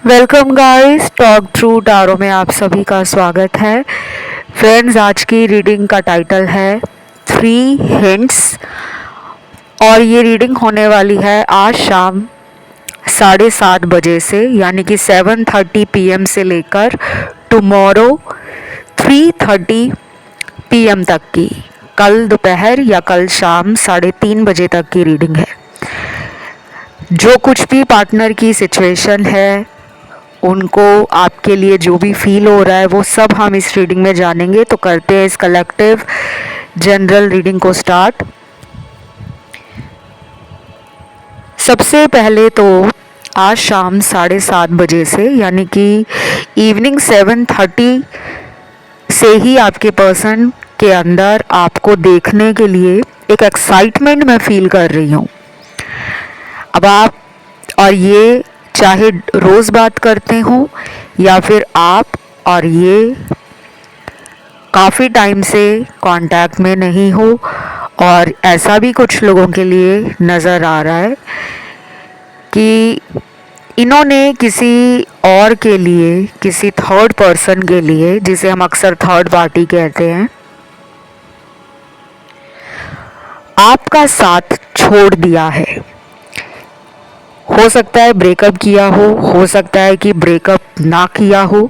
Welcome guys, talk true tarot में आप सभी का स्वागत है। फ्रेंड्स, आज की रीडिंग का टाइटल है 3 हिंट्स और ये रीडिंग होने वाली है आज शाम 7:30 बजे से, यानी कि 7:30 PM से लेकर टुमारो 3:30 PM तक की, कल दोपहर या कल शाम 3:30 बजे तक की रीडिंग है। जो कुछ भी पार्टनर की सिचुएशन है, उनको आपके लिए जो भी फील हो रहा है, वो सब हम इस रीडिंग में जानेंगे। तो करते हैं इस कलेक्टिव जनरल रीडिंग को स्टार्ट। सबसे पहले तो आज शाम 7:30 बजे से, यानी कि इवनिंग 7:30 से ही आपके पर्सन के अंदर आपको देखने के लिए एक एक्साइटमेंट मैं फील कर रही हूँ। अब आप और ये चाहे रोज़ बात करते हो या फिर आप और ये काफ़ी टाइम से कांटेक्ट में नहीं हो, और ऐसा भी कुछ लोगों के लिए नज़र आ रहा है कि इन्होंने किसी और के लिए, किसी थर्ड पर्सन के लिए, जिसे हम अक्सर थर्ड पार्टी कहते हैं, आपका साथ छोड़ दिया है। हो सकता है ब्रेकअप किया हो सकता है कि ब्रेकअप ना किया हो,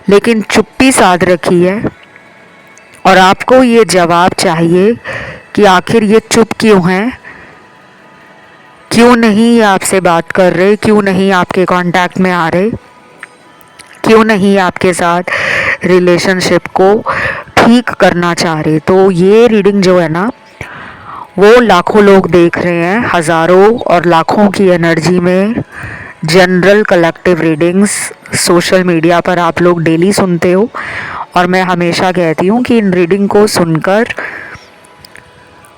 लेकिन चुप्पी साध रखी है और आपको ये जवाब चाहिए कि आखिर ये चुप क्यों हैं, क्यों नहीं ये आपसे बात कर रहे, क्यों नहीं आपके कांटेक्ट में आ रहे, क्यों नहीं आपके साथ रिलेशनशिप को ठीक करना चाह रहे। तो ये रीडिंग जो है ना, वो लाखों लोग देख रहे हैं, हज़ारों और लाखों की एनर्जी में general collective readings social media पर आप लोग डेली सुनते हो, और मैं हमेशा कहती हूँ कि इन रीडिंग को सुनकर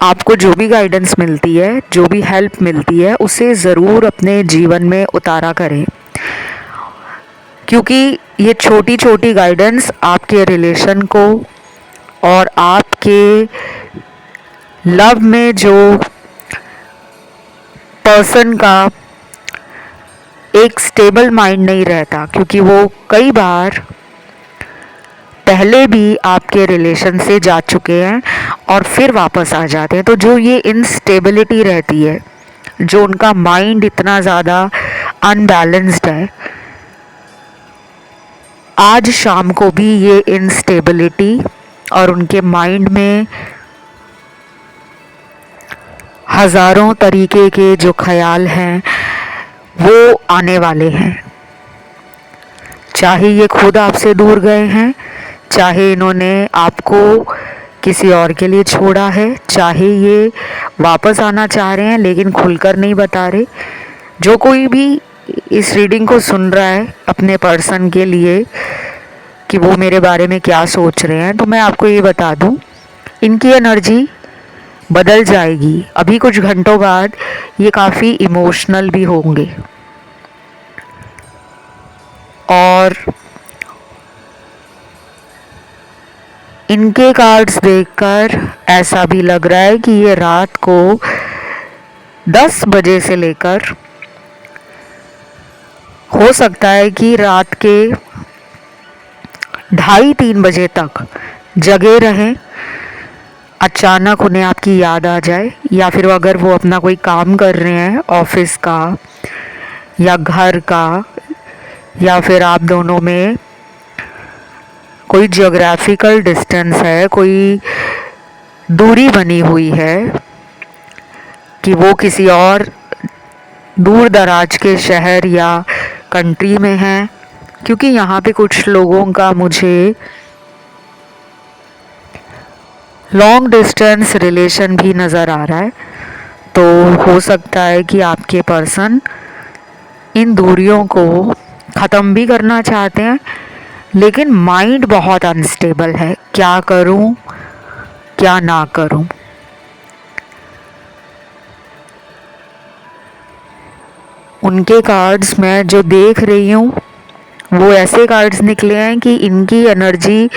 आपको जो भी गाइडेंस मिलती है, जो भी हेल्प मिलती है, उसे ज़रूर अपने जीवन में उतारा करें, क्योंकि ये छोटी छोटी गाइडेंस आपके रिलेशन को और आपके लव में जो पर्सन का एक स्टेबल माइंड नहीं रहता, क्योंकि वो कई बार पहले भी आपके रिलेशन से जा चुके हैं और फिर वापस आ जाते हैं। तो जो ये इनस्टेबिलिटी रहती है, जो उनका माइंड इतना ज़्यादा अनबैलेंस्ड है, आज शाम को भी ये इनस्टेबिलिटी और उनके माइंड में हज़ारों तरीके के जो ख्याल हैं वो आने वाले हैं। चाहे ये खुद आपसे दूर गए हैं, चाहे इन्होंने आपको किसी और के लिए छोड़ा है, चाहे ये वापस आना चाह रहे हैं लेकिन खुलकर नहीं बता रहे। जो कोई भी इस रीडिंग को सुन रहा है अपने पर्सन के लिए कि वो मेरे बारे में क्या सोच रहे हैं, तो मैं आपको ये बता दूं, इनकी एनर्जी बदल जाएगी। अभी कुछ घंटों बाद ये काफ़ी इमोशनल भी होंगे और इनके कार्ड्स देखकर ऐसा भी लग रहा है कि ये रात को 10 बजे से लेकर हो सकता है कि रात के 2:30-3 बजे तक जगे रहें। अचानक उन्हें आपकी याद आ जाए, या फिर अगर वो अपना कोई काम कर रहे हैं ऑफिस का या घर का, या फिर आप दोनों में कोई जियोग्राफिकल डिस्टेंस है, कोई दूरी बनी हुई है कि वो किसी और दूर दराज के शहर या कंट्री में हैं, क्योंकि यहाँ पे कुछ लोगों का मुझे लॉन्ग डिस्टेंस रिलेशन भी नज़र आ रहा है। तो हो सकता है कि आपके पर्सन इन दूरियों को ख़त्म भी करना चाहते हैं, लेकिन माइंड बहुत अनस्टेबल है, क्या करूं क्या ना करूं। उनके कार्ड्स मैं जो देख रही हूँ वो ऐसे कार्ड्स निकले हैं कि इनकी एनर्जी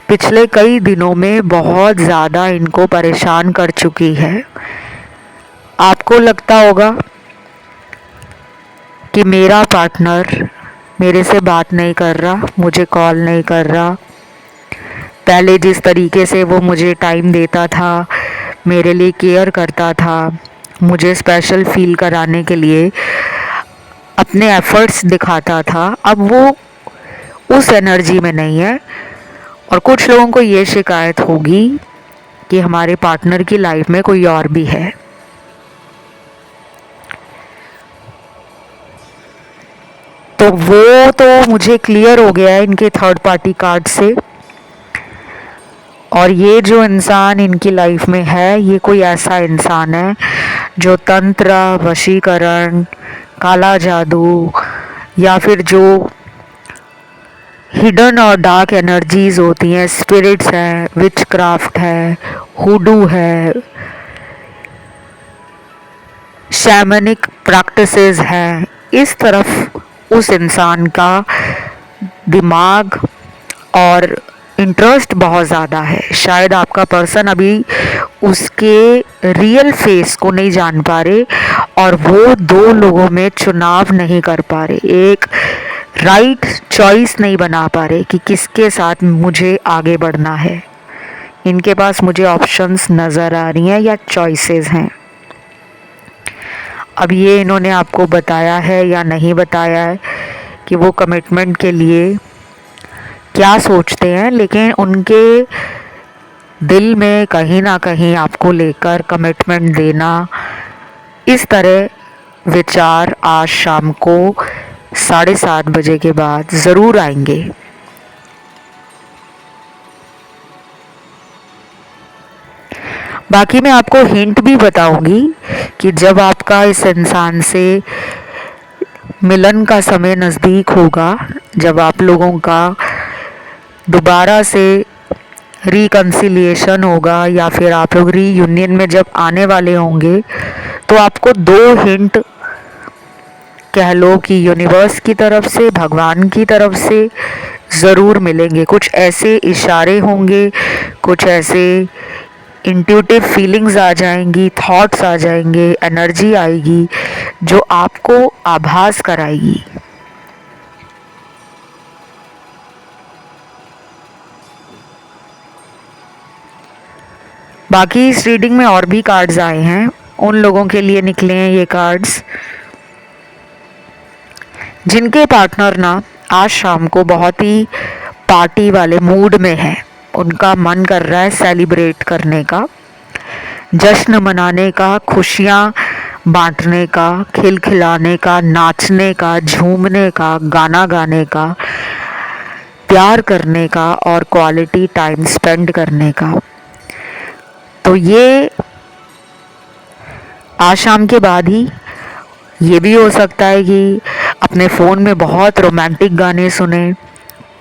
पिछले कई दिनों में बहुत ज़्यादा इनको परेशान कर चुकी है। आपको लगता होगा कि मेरा पार्टनर मेरे से बात नहीं कर रहा, मुझे कॉल नहीं कर रहा। पहले जिस तरीके से वो मुझे टाइम देता था, मेरे लिए केयर करता था, मुझे स्पेशल फील कराने के लिए अपने एफ़र्ट्स दिखाता था, अब वो उस एनर्जी में नहीं है। और कुछ लोगों को ये शिकायत होगी कि हमारे पार्टनर की लाइफ में कोई और भी है। तो वो तो मुझे क्लियर हो गया है इनके थर्ड पार्टी कार्ड से। और ये जो इंसान इनकी लाइफ में है, ये कोई ऐसा इंसान है जो तंत्र, वशीकरण, काला जादू या फिर जो हिडन और डार्क एनर्जीज होती हैं, स्पिरिट्स हैं, विच क्राफ्ट है, हुडू है, शैमनिक प्रैक्टिसेस हैं, इस तरफ उस इंसान का दिमाग और इंटरेस्ट बहुत ज़्यादा है। शायद आपका पर्सन अभी उसके रियल फेस को नहीं जान पा रहे और वो दो लोगों में चुनाव नहीं कर पा रहे, एक राइट चॉइस नहीं बना पा रहे कि किसके साथ मुझे आगे बढ़ना है। इनके पास मुझे ऑप्शंस नज़र आ रही हैं या चॉइसेस हैं। अब ये इन्होंने आपको बताया है या नहीं बताया है कि वो कमिटमेंट के लिए क्या सोचते हैं, लेकिन उनके दिल में कहीं ना कहीं आपको लेकर कमिटमेंट देना, इस तरह विचार आज शाम को 7:30 बजे के बाद ज़रूर आएंगे। बाकी मैं आपको हिंट भी बताऊंगी कि जब आपका इस इंसान से मिलन का समय नज़दीक होगा, जब आप लोगों का दोबारा से रिकन्सिलिएशन होगा या फिर आप लोग रीयूनियन में जब आने वाले होंगे, तो आपको दो हिंट कह लो कि यूनिवर्स की तरफ से, भगवान की तरफ से ज़रूर मिलेंगे। कुछ ऐसे इशारे होंगे, कुछ ऐसे इंट्यूटिव फीलिंग्स आ जाएंगी, थॉट्स आ जाएंगे, एनर्जी आएगी जो आपको आभास कराएगी। बाकी इस रीडिंग में और भी कार्ड्स आए हैं, उन लोगों के लिए निकले हैं ये कार्ड्स जिनके पार्टनर ना आज शाम को बहुत ही पार्टी वाले मूड में है। उनका मन कर रहा है सेलिब्रेट करने का, जश्न मनाने का, खुशियाँ बांटने का, खिलखिलाने का, नाचने का, झूमने का, गाना गाने का, प्यार करने का और क्वालिटी टाइम स्पेंड करने का। तो ये आज शाम के बाद ही ये भी हो सकता है कि अपने फ़ोन में बहुत रोमांटिक गाने सुने,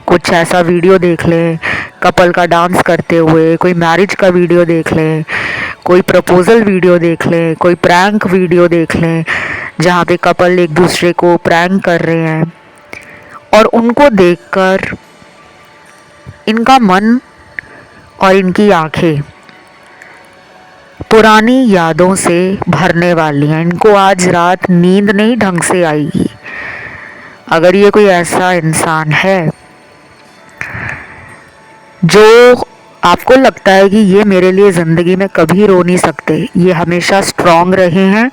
कुछ ऐसा वीडियो देख लें कपल का डांस करते हुए, कोई मैरिज का वीडियो देख लें, कोई प्रपोजल वीडियो देख लें, कोई प्रैंक वीडियो देख लें जहाँ पे कपल एक दूसरे को प्रैंक कर रहे हैं। और उनको देखकर इनका मन और इनकी आंखें पुरानी यादों से भरने वाली हैं। इनको आज रात नींद नहीं ढंग से आएगी। अगर ये कोई ऐसा इंसान है जो आपको लगता है कि ये मेरे लिए ज़िंदगी में कभी रो नहीं सकते, ये हमेशा स्ट्रॉन्ग रहे हैं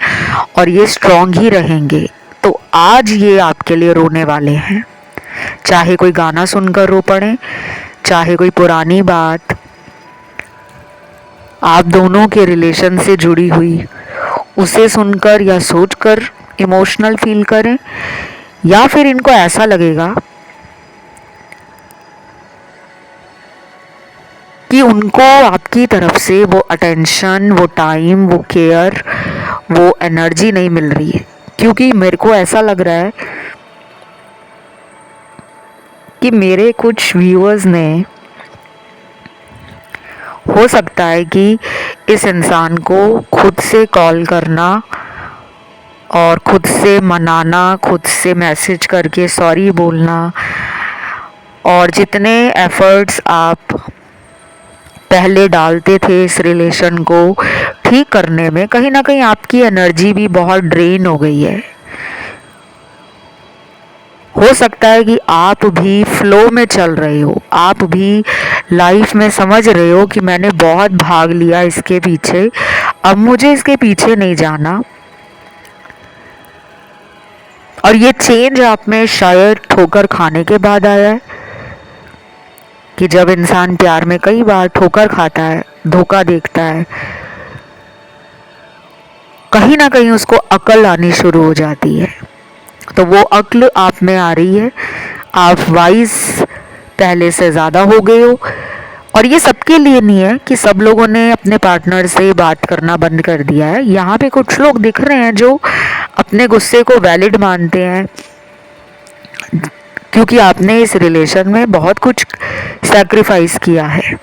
और ये स्ट्रॉन्ग ही रहेंगे, तो आज ये आपके लिए रोने वाले हैं। चाहे कोई गाना सुनकर रो पड़े, चाहे कोई पुरानी बात आप दोनों के रिलेशन से जुड़ी हुई उसे सुनकर या सोचकर इमोशनल फील करें, या फिर इनको ऐसा लगेगा कि उनको आपकी तरफ से वो अटेंशन, वो टाइम, वो केयर, वो एनर्जी नहीं मिल रही है। क्योंकि मेरे को ऐसा लग रहा है कि मेरे कुछ व्यूअर्स ने, हो सकता है कि इस इंसान को खुद से कॉल करना और खुद से मनाना, खुद से मैसेज करके सॉरी बोलना और जितने एफ़र्ट्स आप पहले डालते थे इस रिलेशन को ठीक करने में, कहीं ना कहीं आपकी एनर्जी भी बहुत ड्रेन हो गई है। हो सकता है कि आप भी फ्लो में चल रहे हो, आप भी लाइफ में समझ रहे हो कि मैंने बहुत भाग लिया इसके पीछे, अब मुझे इसके पीछे नहीं जाना। और ये चेंज आप में शायद ठोकर खाने के बाद आया है कि जब इंसान प्यार में कई बार ठोकर खाता है, धोखा देखता है, कहीं ना कहीं उसको अकल आनी शुरू हो जाती है। तो वो अक्ल आप में आ रही है, आप वाइज पहले से ज़्यादा हो गए हो। और ये सबके लिए नहीं है कि सब लोगों ने अपने पार्टनर से बात करना बंद कर दिया है। यहाँ पे कुछ लोग दिख रहे हैं जो अपने गुस्से को वैलिड मानते हैं, क्योंकि आपने इस रिलेशन में बहुत कुछ सैक्रिफाइस किया है।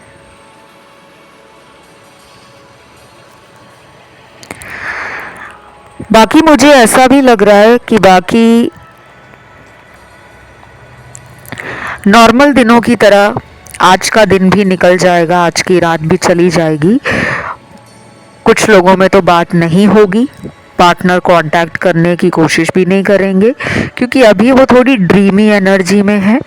बाकी मुझे ऐसा भी लग रहा है कि बाकी नॉर्मल दिनों की तरह आज का दिन भी निकल जाएगा, आज की रात भी चली जाएगी। कुछ लोगों में तो बात नहीं होगी, पार्टनर कांटेक्ट करने की कोशिश भी नहीं करेंगे, क्योंकि अभी वो थोड़ी ड्रीमी एनर्जी में है।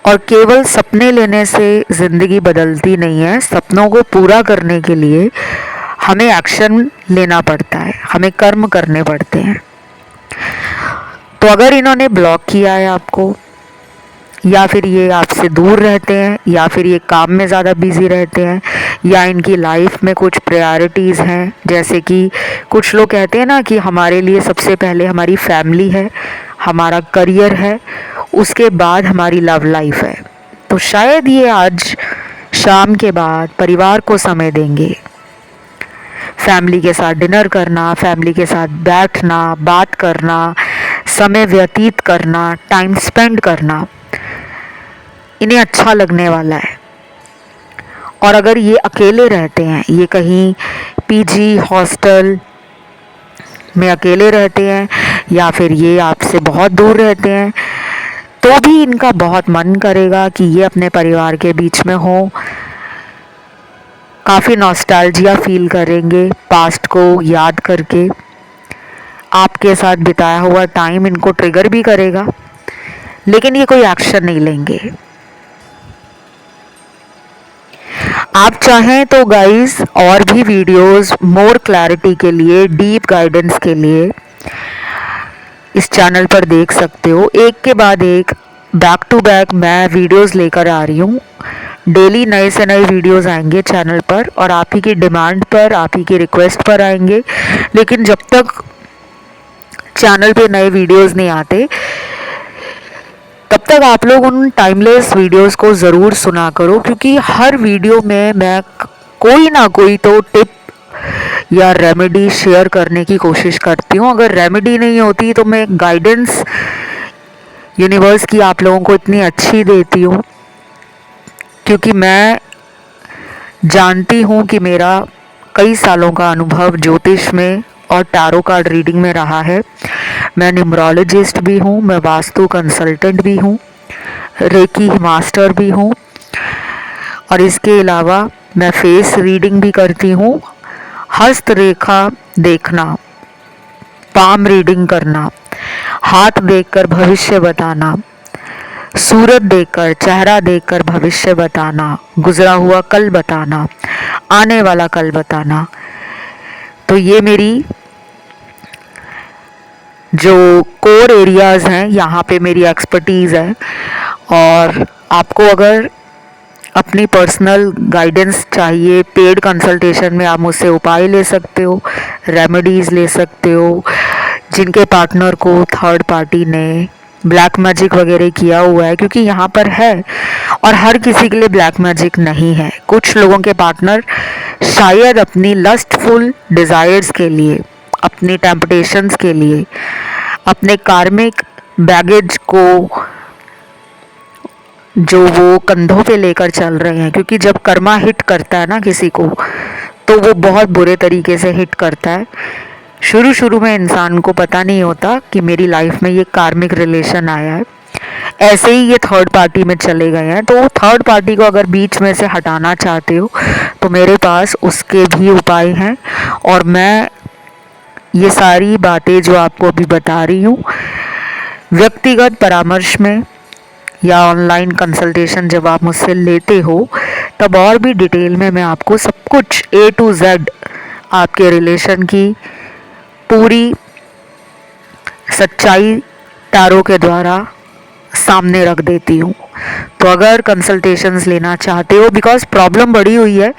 और केवल सपने लेने से ज़िंदगी बदलती नहीं है, सपनों को पूरा करने के लिए हमें एक्शन लेना पड़ता है, हमें कर्म करने पड़ते हैं। तो अगर इन्होंने ब्लॉक किया है आपको, या फिर ये आपसे दूर रहते हैं, या फिर ये काम में ज़्यादा बिजी रहते हैं, या इनकी लाइफ में कुछ प्रायोरिटीज़ हैं, जैसे कि कुछ लोग कहते हैं ना कि हमारे लिए सबसे पहले हमारी फैमिली है, हमारा करियर है, उसके बाद हमारी लव लाइफ है। तो शायद ये आज शाम के बाद परिवार को समय देंगे, फैमिली के साथ डिनर करना, फैमिली के साथ बैठना, बात करना, समय व्यतीत करना, टाइम स्पेंड करना इन्हें अच्छा लगने वाला है। और अगर ये अकेले रहते हैं, ये कहीं पीजी हॉस्टल में अकेले रहते हैं, या फिर ये आपसे बहुत दूर रहते हैं, तो भी इनका बहुत मन करेगा कि ये अपने परिवार के बीच में हो। काफ़ी नॉस्टैल्जिया फील करेंगे पास्ट को याद करके। आपके साथ बिताया हुआ टाइम इनको ट्रिगर भी करेगा, लेकिन ये कोई एक्शन नहीं लेंगे। आप चाहें तो गाइस और भी वीडियोस मोर क्लैरिटी के लिए, डीप गाइडेंस के लिए इस चैनल पर देख सकते हो। एक के बाद एक बैक टू बैक मैं वीडियोस लेकर आ रही हूँ। डेली नए से नए वीडियोस आएंगे चैनल पर, और आप ही की डिमांड पर, आप ही की रिक्वेस्ट पर आएंगे। लेकिन जब तक चैनल पे नए वीडियोस नहीं आते, तब तक आप लोग उन टाइमलेस वीडियोस को ज़रूर सुना करो, क्योंकि हर वीडियो में मैं कोई ना कोई तो टिप या रेमेडी शेयर करने की कोशिश करती हूँ। अगर रेमेडी नहीं होती तो मैं गाइडेंस यूनिवर्स की आप लोगों को इतनी अच्छी देती हूँ, क्योंकि मैं जानती हूँ कि मेरा कई सालों का अनुभव ज्योतिष में और टैरो कार्ड रीडिंग में रहा है। मैं न्यूमरोलॉजिस्ट भी हूँ, मैं वास्तु कंसल्टेंट भी हूँ, रेकी मास्टर भी हूँ, और इसके अलावा मैं फेस रीडिंग भी करती हूँ। हस्तरेखा देखना, पाम रीडिंग करना, हाथ देखकर भविष्य बताना, सूरत देखकर, चेहरा देखकर भविष्य बताना, गुजरा हुआ कल बताना, आने वाला कल बताना। तो ये मेरी जो कोर एरियाज़ हैं, यहाँ पे मेरी एक्सपर्टीज़ है। और आपको अगर अपनी पर्सनल गाइडेंस चाहिए, पेड कंसल्टेशन में आप मुझसे उपाय ले सकते हो, रेमेडीज़ ले सकते हो। जिनके पार्टनर को थर्ड पार्टी ने ब्लैक मैजिक वगैरह किया हुआ है, क्योंकि यहाँ पर है, और हर किसी के लिए ब्लैक मैजिक नहीं है। कुछ लोगों के पार्टनर शायद अपनी लस्टफुल डिज़ायर्स के लिए, अपनी टेम्पटेशंस के लिए, अपने कार्मिक बैगेज को जो वो कंधों पे लेकर चल रहे हैं, क्योंकि जब कर्मा हिट करता है ना किसी को, तो वो बहुत बुरे तरीके से हिट करता है। शुरू शुरू में इंसान को पता नहीं होता कि मेरी लाइफ में ये कार्मिक रिलेशन आया है, ऐसे ही ये थर्ड पार्टी में चले गए हैं। तो थर्ड पार्टी को अगर बीच में से हटाना चाहते हो तो मेरे पास उसके भी उपाय हैं, और मैं ये सारी बातें जो आपको अभी बता रही हूँ, व्यक्तिगत परामर्श में या ऑनलाइन कंसल्टेशन जब आप मुझसे लेते हो तब और भी डिटेल में मैं आपको सब कुछ A to Z आपके रिलेशन की पूरी सच्चाई टैरो के द्वारा सामने रख देती हूँ। तो अगर कंसल्टेशंस लेना चाहते हो, बिकॉज प्रॉब्लम बढ़ी हुई है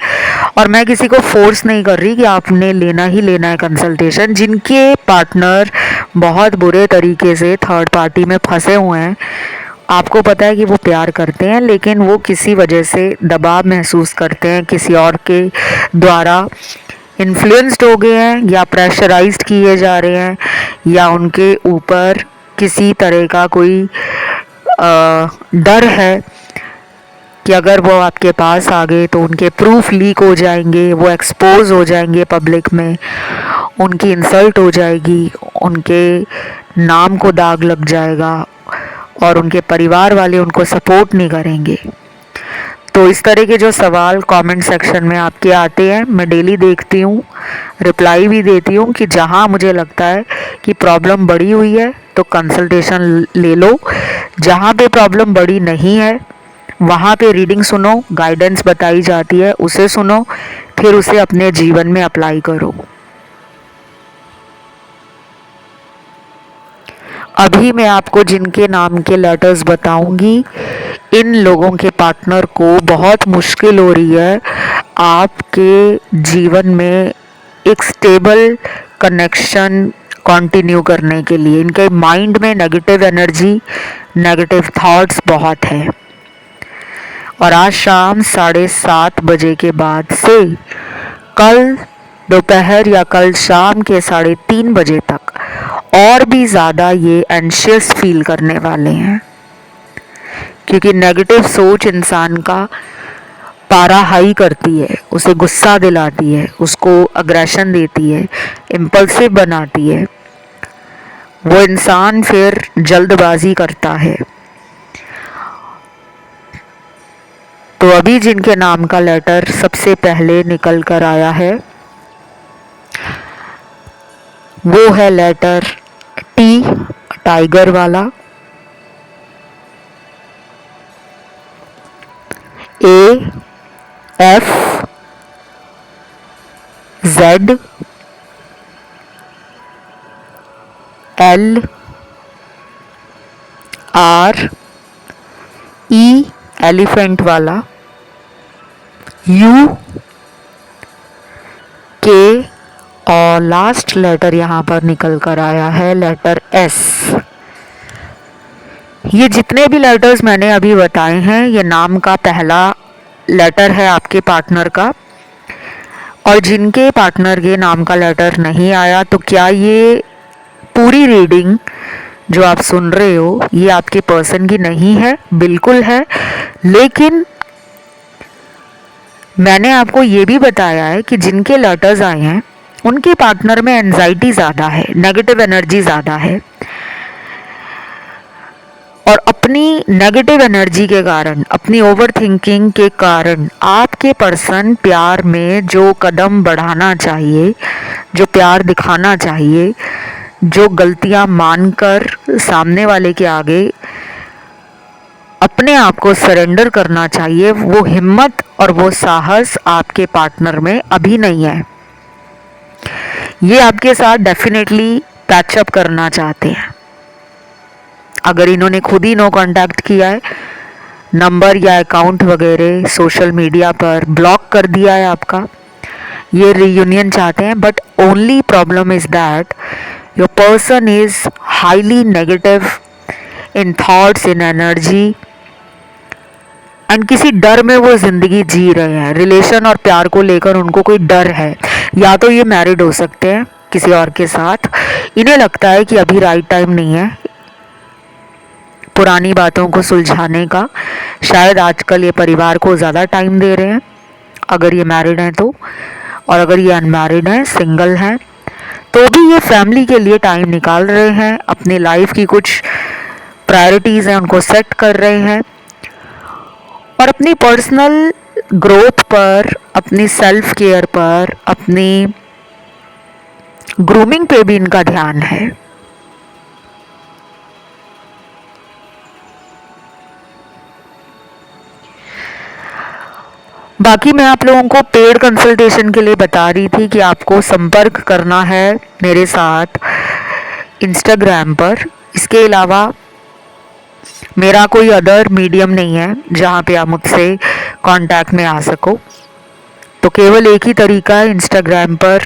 और मैं किसी को फोर्स नहीं कर रही कि आपने लेना ही लेना है कंसल्टेशन, जिनके पार्टनर बहुत बुरे तरीके से थर्ड पार्टी में फंसे हुए हैं, आपको पता है कि वो प्यार करते हैं लेकिन वो किसी वजह से दबाव महसूस करते हैं, किसी और के द्वारा इन्फ्लुएंस्ड हो गए हैं या प्रेशराइज्ड किए जा रहे हैं, या उनके ऊपर किसी तरह का कोई डर है कि अगर वो आपके पास आ गए तो उनके प्रूफ लीक हो जाएंगे, वो एक्सपोज हो जाएंगे पब्लिक में, उनकी इंसल्ट हो जाएगी, उनके नाम को दाग लग जाएगा और उनके परिवार वाले उनको सपोर्ट नहीं करेंगे। तो इस तरह के जो सवाल कमेंट सेक्शन में आपके आते हैं, मैं डेली देखती हूँ, रिप्लाई भी देती हूँ कि जहाँ मुझे लगता है कि प्रॉब्लम बढ़ी हुई है तो कंसल्टेशन ले लो, जहाँ पे प्रॉब्लम बढ़ी नहीं है वहाँ पे रीडिंग सुनो, गाइडेंस बताई जाती है उसे सुनो, फिर उसे अपने जीवन में अप्लाई करो। अभी मैं आपको जिनके नाम के लेटर्स बताऊंगी, इन लोगों के पार्टनर को बहुत मुश्किल हो रही है आपके जीवन में एक स्टेबल कनेक्शन कंटिन्यू करने के लिए। इनके माइंड में नेगेटिव एनर्जी, नेगेटिव थॉट्स बहुत है और आज शाम 7:30 बजे के बाद से कल दोपहर या कल शाम के 3:30 बजे तक और भी ज़्यादा ये एंशियस फील करने वाले हैं, क्योंकि नेगेटिव सोच इंसान का पारा हाई करती है, उसे गुस्सा दिलाती है, उसको अग्रेशन देती है, इम्पल्सिव बनाती है, वो इंसान फिर जल्दबाजी करता है। तो अभी जिनके नाम का लेटर सबसे पहले निकल कर आया है वो है लेटर टी, टाइगर वाला, A, F, Z, L, R, E elephant वाला, U, K और लास्ट लेटर यहाँ पर निकल कर आया है लेटर S। ये जितने भी लेटर्स मैंने अभी बताए हैं ये नाम का पहला लेटर है आपके पार्टनर का, और जिनके पार्टनर के नाम का लेटर नहीं आया तो क्या ये पूरी रीडिंग जो आप सुन रहे हो ये आपके पर्सन की नहीं है? बिल्कुल है, लेकिन मैंने आपको ये भी बताया है कि जिनके लेटर्स आए हैं उनके पार्टनर में एंजाइटी ज़्यादा है, नेगेटिव एनर्जी ज़्यादा है, और अपनी नेगेटिव एनर्जी के कारण, अपनी ओवर थिंकिंग के कारण आपके पर्सन प्यार में जो कदम बढ़ाना चाहिए, जो प्यार दिखाना चाहिए, जो गलतियां मानकर सामने वाले के आगे अपने आप को सरेंडर करना चाहिए, वो हिम्मत और वो साहस आपके पार्टनर में अभी नहीं है। ये आपके साथ डेफिनेटली पैचअप करना चाहते हैं। अगर इन्होंने खुद ही नो कांटेक्ट किया है, नंबर या अकाउंट वगैरह सोशल मीडिया पर ब्लॉक कर दिया है आपका, ये रीयूनियन चाहते हैं, but only problem is that your person is highly negative in thoughts, in energy, and किसी डर में वो जिंदगी जी रहे हैं। रिलेशन और प्यार को लेकर उनको कोई डर है, या तो ये मैरिड हो सकते हैं किसी और के साथ, इन्हें लगता है कि अभी राइट टाइम नहीं है पुरानी बातों को सुलझाने का, शायद आजकल ये परिवार को ज़्यादा टाइम दे रहे हैं अगर ये मैरिड हैं तो, और अगर ये अनमैरिड हैं, सिंगल हैं, तो भी ये फैमिली के लिए टाइम निकाल रहे हैं, अपनी लाइफ की कुछ प्रायोरिटीज़ हैं उनको सेट कर रहे हैं, और अपनी पर्सनल ग्रोथ पर, अपनी सेल्फ केयर पर, अपनी ग्रूमिंग पे भी इनका ध्यान है। बाकी मैं आप लोगों को पेड कंसल्टेशन के लिए बता रही थी कि आपको संपर्क करना है मेरे साथ इंस्टाग्राम पर। इसके अलावा मेरा कोई अदर मीडियम नहीं है जहाँ पे आप मुझसे कांटेक्ट में आ सको। तो केवल एक ही तरीका है, इंस्टाग्राम पर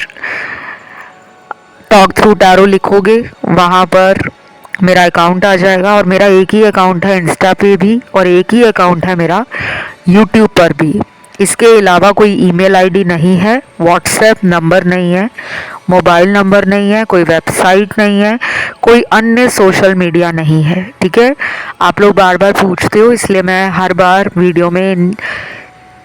टॉक थ्रू टैरो लिखोगे, वहाँ पर मेरा अकाउंट आ जाएगा। और मेरा एक ही अकाउंट है इंस्टा पे भी, और एक ही अकाउंट है मेरा यूट्यूब पर भी। इसके अलावा कोई ईमेल आईडी नहीं है, व्हाट्सएप नंबर नहीं है, मोबाइल नंबर नहीं है, कोई वेबसाइट नहीं है, कोई अन्य सोशल मीडिया नहीं है। ठीक है, आप लोग बार बार पूछते हो, इसलिए मैं हर बार वीडियो में इन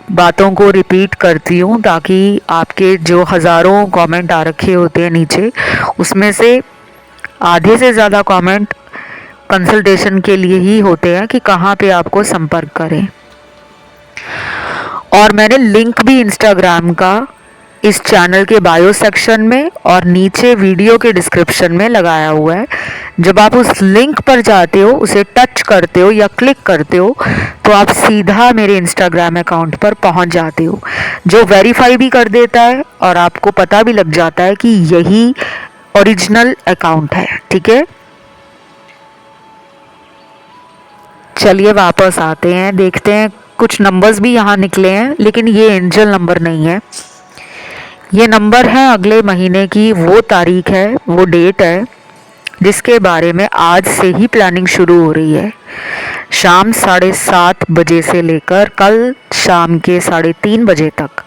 बातों को रिपीट करती हूँ, ताकि आपके जो हज़ारों कमेंट आ रखे होते हैं नीचे, उसमें से आधे से ज़्यादा कमेंट कंसल्टेशन के लिए ही होते हैं कि कहाँ पे आपको संपर्क करें। और मैंने लिंक भी इंस्टाग्राम का इस चैनल के बायो सेक्शन में और नीचे वीडियो के डिस्क्रिप्शन में लगाया हुआ है। जब आप उस लिंक पर जाते हो, उसे टच करते हो या क्लिक करते हो, तो आप सीधा मेरे इंस्टाग्राम अकाउंट पर पहुंच जाते हो, जो वेरीफाई भी कर देता है और आपको पता भी लग जाता है कि यही ओरिजिनल अकाउंट है। ठीक है, चलिए वापस आते हैं, देखते हैं। कुछ नंबर्स भी यहाँ निकले हैं, लेकिन ये एंजल नंबर नहीं है। ये नंबर है अगले महीने की वो तारीख है, वो डेट है जिसके बारे में आज से ही प्लानिंग शुरू हो रही है। शाम 7:30 बजे से लेकर कल शाम के 3:30 बजे तक।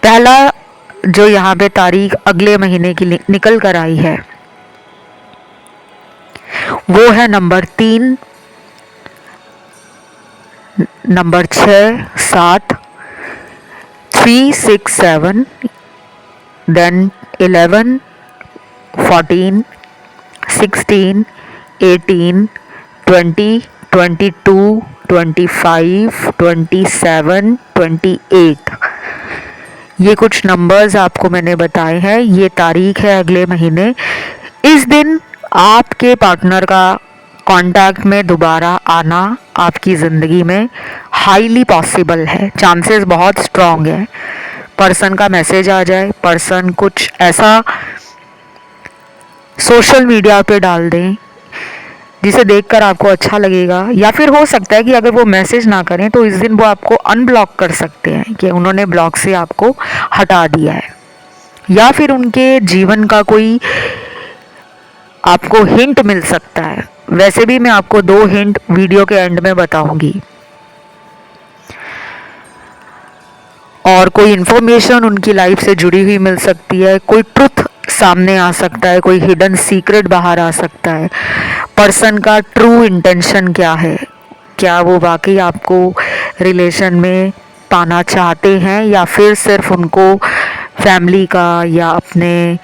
पहला जो यहाँ पे तारीख अगले महीने की निकल कर आई है, वो है नंबर 3, नंबर 6, 7, 3, 6, 7, देन 11, 14, 16, 18, 20, 22, 25, 27, 28। ये कुछ नंबर्स आपको मैंने बताए हैं। ये तारीख है अगले महीने। इस दिन आपके पार्टनर का कांटेक्ट में दोबारा आना आपकी ज़िंदगी में हाईली पॉसिबल है, चांसेस बहुत स्ट्रॉन्ग है। पर्सन का मैसेज आ जाए, पर्सन कुछ ऐसा सोशल मीडिया पे डाल दें जिसे देखकर आपको अच्छा लगेगा, या फिर हो सकता है कि अगर वो मैसेज ना करें तो इस दिन वो आपको अनब्लॉक कर सकते हैं कि उन्होंने ब्लॉक से आपको हटा दिया है, या फिर उनके जीवन का कोई आपको हिंट मिल सकता है। वैसे भी मैं आपको 2 हिंट वीडियो के एंड में बताऊंगी। और कोई इन्फॉर्मेशन उनकी लाइफ से जुड़ी हुई मिल सकती है, कोई ट्रुथ सामने आ सकता है, कोई हिडन सीक्रेट बाहर आ सकता है। पर्सन का ट्रू इंटेंशन क्या है, क्या वो वाकई आपको रिलेशन में पाना चाहते हैं, या फिर सिर्फ उनको फैमिली का या अपने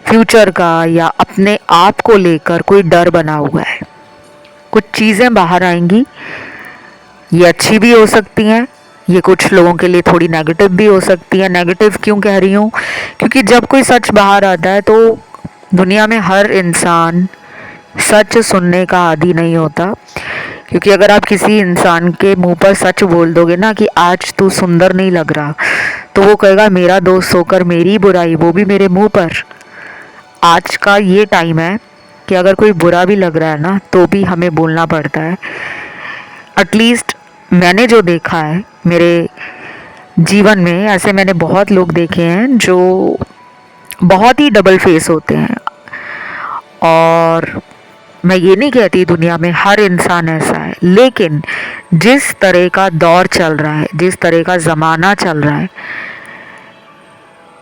फ्यूचर का या अपने आप को लेकर कोई डर बना हुआ है। कुछ चीज़ें बाहर आएंगी, ये अच्छी भी हो सकती हैं, ये कुछ लोगों के लिए थोड़ी नेगेटिव भी हो सकती है। नेगेटिव क्यों कह रही हूँ, क्योंकि जब कोई सच बाहर आता है तो दुनिया में हर इंसान सच सुनने का आदी नहीं होता। क्योंकि अगर आप किसी इंसान के मुंह पर सच बोल दोगे ना कि आज तू सुंदर नहीं लग रहा, तो वो कहेगा मेरा दोस्त होकर मेरी बुराई, वो भी मेरे मुंह पर। आज का ये टाइम है कि अगर कोई बुरा भी लग रहा है ना, तो भी हमें बोलना पड़ता है। एटलीस्ट मैंने जो देखा है मेरे जीवन में, ऐसे मैंने बहुत लोग देखे हैं जो बहुत ही डबल फेस होते हैं। और मैं ये नहीं कहती दुनिया में हर इंसान ऐसा है, लेकिन जिस तरह का दौर चल रहा है, जिस तरह का ज़माना चल रहा है,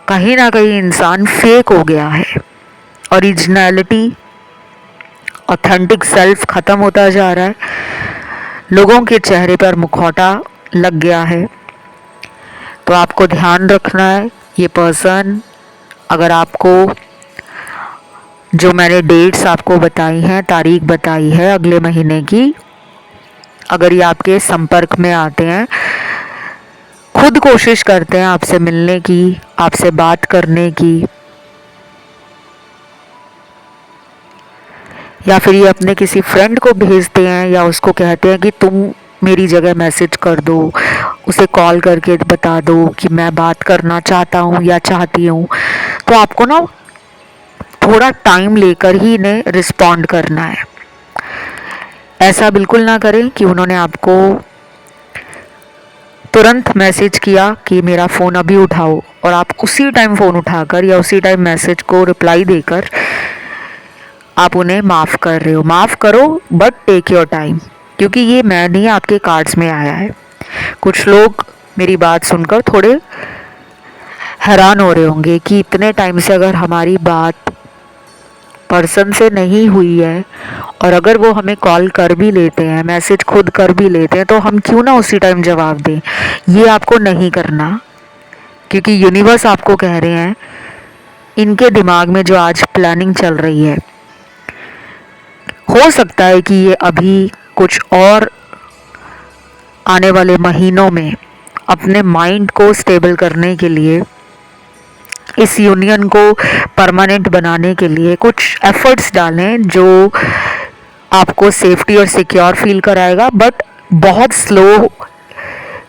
कहीं ना कहीं इंसान फेक हो गया है। ओरिजिनलिटी, ऑथेंटिक सेल्फ ख़त्म होता जा रहा है। लोगों के चेहरे पर मुखौटा लग गया है। तो आपको ध्यान रखना है। ये पर्सन, अगर आपको जो मैंने डेट्स आपको बताई हैं, तारीख बताई है अगले महीने की, अगर ये आपके संपर्क में आते हैं, खुद कोशिश करते हैं आपसे मिलने की, आपसे बात करने की, या फिर ये अपने किसी फ्रेंड को भेजते हैं या उसको कहते हैं कि तुम मेरी जगह मैसेज कर दो, उसे कॉल करके बता दो कि मैं बात करना चाहता हूँ या चाहती हूँ। तो आपको ना थोड़ा टाइम लेकर ही इन्हें रिस्पॉन्ड करना है। ऐसा बिल्कुल ना करें कि उन्होंने आपको तुरंत मैसेज किया कि मेरा फ़ोन अभी उठाओ और आप उसी टाइम फ़ोन उठाकर या उसी टाइम मैसेज को रिप्लाई देकर आप उन्हें माफ़ कर रहे हो। माफ़ करो बट टेक योर टाइम, क्योंकि ये मैं नहीं आपके कार्ड्स में आया है। कुछ लोग मेरी बात सुनकर थोड़े हैरान हो रहे होंगे कि इतने टाइम से अगर हमारी बात पर्सन से नहीं हुई है और अगर वो हमें कॉल कर भी लेते हैं, मैसेज खुद कर भी लेते हैं, तो हम क्यों ना उसी टाइम जवाब दें। ये आपको नहीं करना, क्योंकि यूनिवर्स आपको कह रहे हैं इनके दिमाग में जो आज प्लानिंग चल रही है, हो सकता है कि ये अभी कुछ और आने वाले महीनों में अपने माइंड को स्टेबल करने के लिए, इस यूनियन को परमानेंट बनाने के लिए कुछ एफर्ट्स डालें जो आपको सेफ्टी और सिक्योर फील कराएगा, बट बहुत स्लो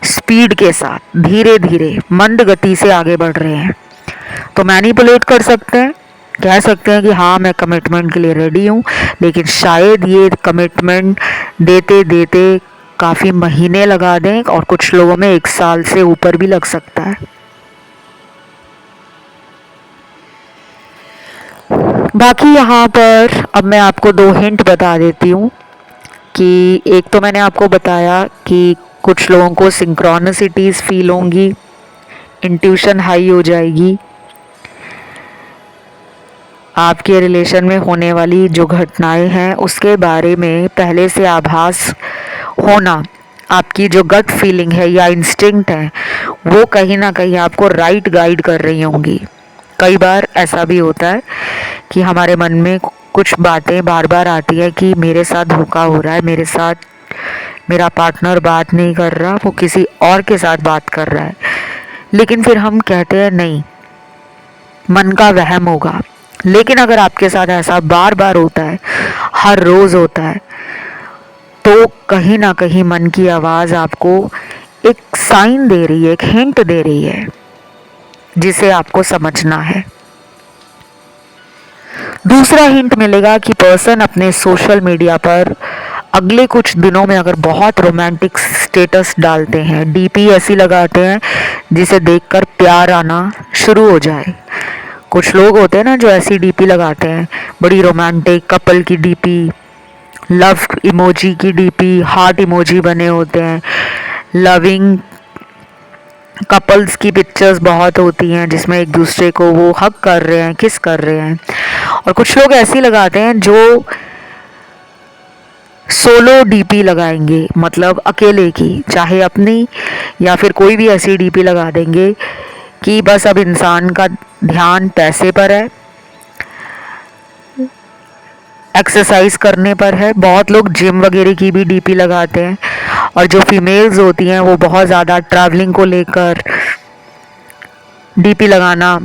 स्पीड के साथ, धीरे धीरे मंद गति से आगे बढ़ रहे हैं। तो मैनिपुलेट कर सकते हैं, कह सकते हैं कि हाँ मैं कमिटमेंट के लिए रेडी हूँ, लेकिन शायद ये कमिटमेंट देते देते काफ़ी महीने लगा दें और कुछ लोगों में 1 साल से ऊपर भी लग सकता है। बाकी यहाँ पर अब मैं आपको 2 हिंट बता देती हूँ कि एक तो मैंने आपको बताया कि कुछ लोगों को सिंक्रोनिसिटीज़ फील होंगी, इंट्यूशन हाई हो जाएगी, आपके रिलेशन में होने वाली जो घटनाएं हैं उसके बारे में पहले से आभास होना, आपकी जो गट फीलिंग है या इंस्टिंक्ट है वो कहीं ना कहीं आपको राइट गाइड कर रही होंगी। कई बार ऐसा भी होता है कि हमारे मन में कुछ बातें बार बार आती है कि मेरे साथ धोखा हो रहा है, मेरे साथ मेरा पार्टनर बात नहीं कर रहा, वो किसी और के साथ बात कर रहा है, लेकिन फिर हम कहते हैं नहीं, मन का वहम होगा। लेकिन अगर आपके साथ ऐसा बार बार होता है, हर रोज़ होता है, तो कहीं ना कहीं मन की आवाज़ आपको एक साइन दे रही है, एक हिंट दे रही है जिसे आपको समझना है। दूसरा हिंट मिलेगा कि पर्सन अपने सोशल मीडिया पर अगले कुछ दिनों में अगर बहुत रोमांटिक स्टेटस डालते हैं, डीपी ऐसी लगाते हैं जिसे देखकर प्यार आना शुरू हो जाए। कुछ लोग होते हैं ना जो ऐसी डीपी लगाते हैं, बड़ी रोमांटिक कपल की डीपी, लव इमोजी की डीपी, हार्ट इमोजी बने होते हैं, लविंग कपल्स की पिक्चर्स बहुत होती हैं जिसमें एक दूसरे को वो हग कर रहे हैं, किस कर रहे हैं। और कुछ लोग ऐसी लगाते हैं जो सोलो डीपी लगाएंगे, मतलब अकेले की, चाहे अपनी या फिर कोई भी ऐसी डीपी लगा देंगे कि बस अब इंसान का ध्यान पैसे पर है, एक्सरसाइज करने पर है। बहुत लोग जिम वगैरह की भी डीपी लगाते हैं, और जो फीमेल्स होती हैं वो बहुत ज़्यादा ट्रैवलिंग को लेकर डीपी लगाना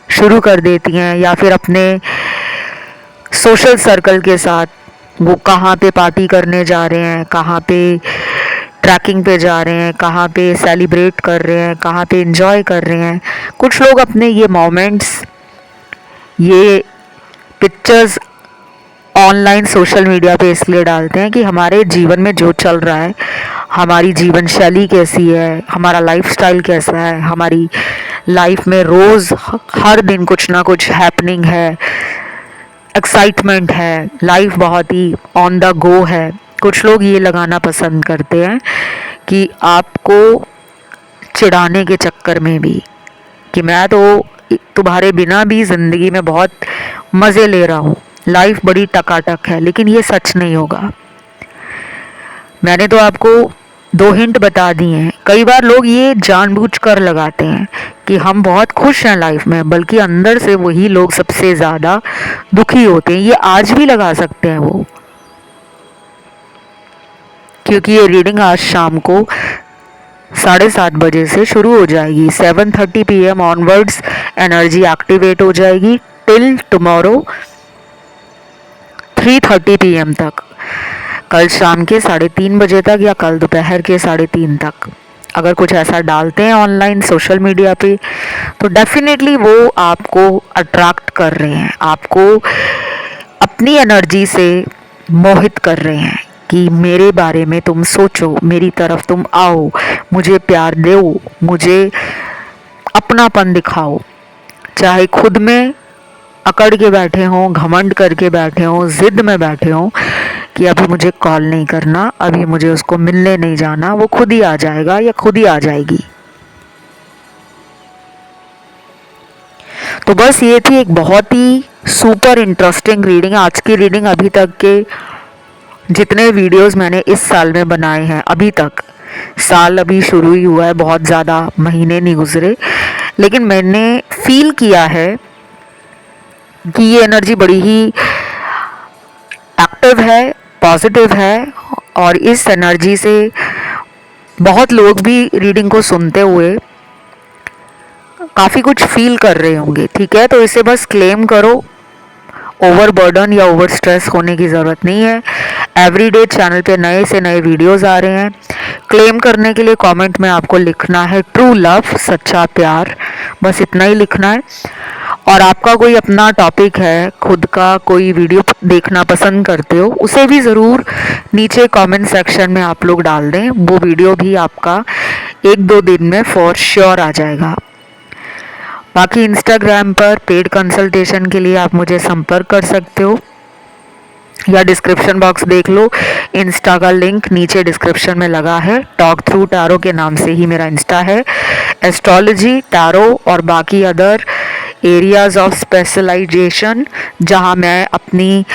शुरू कर देती हैं, या फिर अपने सोशल सर्कल के साथ वो कहाँ पे पार्टी करने जा रहे हैं, कहाँ पे ट्रैकिंग पे जा रहे हैं, कहाँ पे सेलिब्रेट कर रहे हैं, कहाँ पे एंजॉय कर रहे हैं। कुछ लोग अपने ये मोमेंट्स, ये पिक्चर्स ऑनलाइन सोशल मीडिया पे इसलिए डालते हैं कि हमारे जीवन में जो चल रहा है, हमारी जीवन शैली कैसी है, हमारा लाइफस्टाइल कैसा है, हमारी लाइफ में रोज़ हर दिन कुछ ना कुछ हैपनिंग है, एक्साइटमेंट है, लाइफ बहुत ही ऑन द गो है। कुछ लोग ये लगाना पसंद करते हैं कि आपको चिढ़ाने के चक्कर में भी, कि मैं तो तुम्हारे बिना भी ज़िंदगी में बहुत मज़े ले रहा हूँ, लाइफ बड़ी टकाटक है, लेकिन ये सच नहीं होगा। मैंने तो आपको 2 हिंट बता दिए हैं। कई बार लोग ये जानबूझकर लगाते हैं कि हम बहुत खुश हैं लाइफ में, बल्कि अंदर से वही लोग सबसे ज़्यादा दुखी होते हैं। ये आज भी लगा सकते हैं वो, क्योंकि ये रीडिंग आज शाम को 7:30 बजे से शुरू हो जाएगी। 7:30 PM ऑनवर्ड्स एनर्जी एक्टिवेट हो जाएगी टिल टुमारो 3:30 PM तक, कल शाम के 3:30 बजे तक या कल दोपहर के 3:30 तक। अगर कुछ ऐसा डालते हैं ऑनलाइन सोशल मीडिया पे तो डेफिनेटली वो आपको अट्रैक्ट कर रहे हैं, आपको अपनी एनर्जी से मोहित कर रहे हैं कि मेरे बारे में तुम सोचो, मेरी तरफ तुम आओ, मुझे प्यार दो, मुझे अपनापन दिखाओ। चाहे खुद में अकड़ के बैठे हों, घमंड करके बैठे हों, ज़िद में बैठे हों कि अभी मुझे कॉल नहीं करना, अभी मुझे उसको मिलने नहीं जाना, वो खुद ही आ जाएगा या खुद ही आ जाएगी। तो बस ये थी एक बहुत ही सुपर इंटरेस्टिंग रीडिंग। आज की रीडिंग अभी तक के जितने वीडियोस मैंने इस साल में बनाए हैं, अभी तक साल अभी शुरू ही हुआ है, बहुत ज़्यादा महीने नहीं गुजरे, लेकिन मैंने फील किया है कि ये एनर्जी बड़ी ही एक्टिव है, पॉजिटिव है और इस एनर्जी से बहुत लोग भी रीडिंग को सुनते हुए काफ़ी कुछ फील कर रहे होंगे। ठीक है, तो इसे बस क्लेम करो, ओवर बर्डन या ओवर स्ट्रेस होने की ज़रूरत नहीं है। एवरीडे चैनल पे नए से नए वीडियोस आ रहे हैं। क्लेम करने के लिए कमेंट में आपको लिखना है ट्रू लव, सच्चा प्यार, बस इतना ही लिखना है। और आपका कोई अपना टॉपिक है, खुद का कोई वीडियो देखना पसंद करते हो, उसे भी ज़रूर नीचे कमेंट सेक्शन में आप लोग डाल दें, वो वीडियो भी आपका 1-2 दिन में फॉर श्योर आ जाएगा। बाकी इंस्टाग्राम पर पेड कंसल्टेशन के लिए आप मुझे संपर्क कर सकते हो या डिस्क्रिप्शन बॉक्स देख लो, इंस्टा का लिंक नीचे डिस्क्रिप्शन में लगा है। टॉक थ्रू टैरो के नाम से ही मेरा इंस्टा है। एस्ट्रोलॉजी, टैरो और बाकी अदर एरियाज़ ऑफ स्पेशलाइजेशन जहां मैं अपनी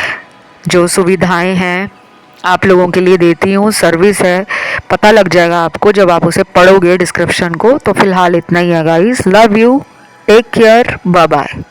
जो सुविधाएं हैं आप लोगों के लिए देती हूँ, सर्विस है, पता लग जाएगा आपको जब आप उसे पढ़ोगे डिस्क्रिप्शन को। तो फिलहाल इतना ही है guys, love you, take care, bye bye.